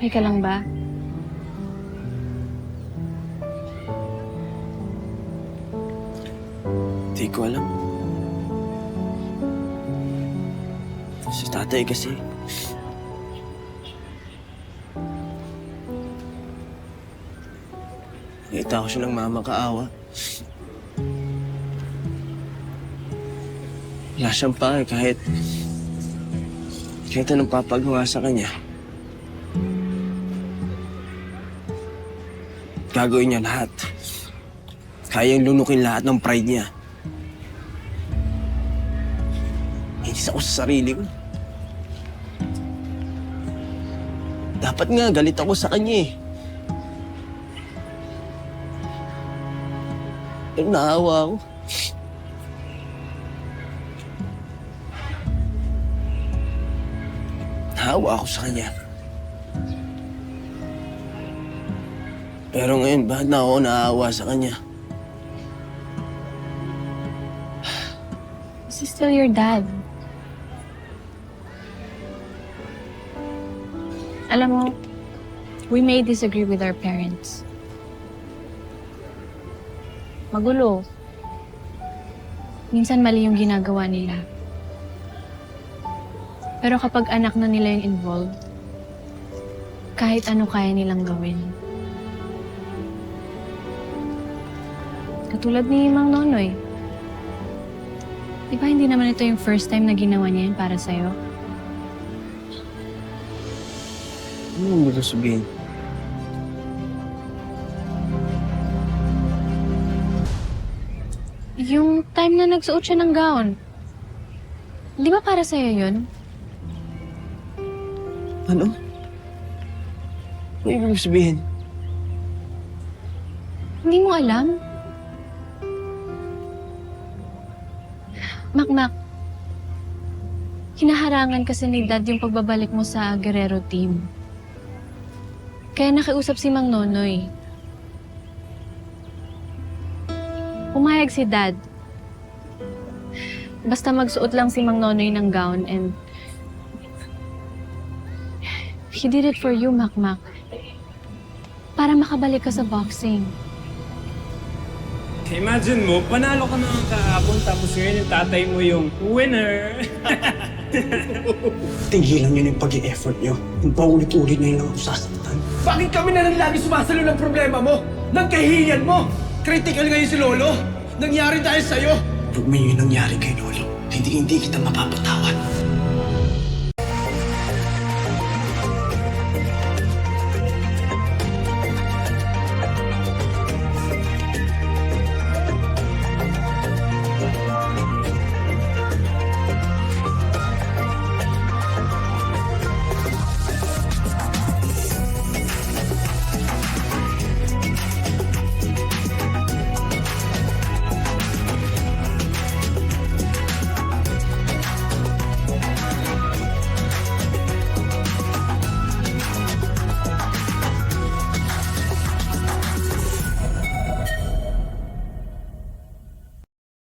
Okay ka lang ba? Di ko alam. Si tatay kasi. Nakita ko siya ng mama kaawa. Wala siyang pa kahit anong papagawa sa kanya. Gagawin niya lahat. Kayang lunukin lahat ng pride niya. Inis ako sa sarili ko. Dapat nga, galit ako sa kanya eh. Pero naawa ako. Naawa ako sa kanya. Pero ngayon, bakit na ako naawa sa kanya? This is still your dad. Alam mo, we may disagree with our parents. Magulo. Minsan mali yung ginagawa nila. Pero kapag anak na nila yung involved, kahit ano kaya nilang gawin. Katulad ni Mang Nonoy. Di ba hindi naman ito yung first time na ginawa niya yun para sa'yo? Ano ang gusto sabihin? Yung time na nagsuot siya ng gown. Di ba para sa'yo yun? Ano? Ano ibig sabihin? Hindi mo alam? Makmak, hinaharangan kasi ni Dad yung pagbabalik mo sa Guerrero team. Kaya nakiusap si Mang Nonoy. Pumayag si Dad. Basta magsuot lang si Mang Nonoy ng gown and he did it for you, Makmak. Para makabalik ka sa boxing. Imagine mo, panalo ka naman kahapon tapos ngayon yung tatay mo yung winner. Tigilan niyo na yung pag-i-effort niyo. Yung paulit-ulit na yung lang ako sasaktan. Bakit kami na lang lagi sumasalo ng problema mo? Ng kahihiyan mo? Critical ngayon si Lolo? Nangyari dahil sa'yo? Pag may yung nangyari kay Lolo, hindi kita mapapatawad.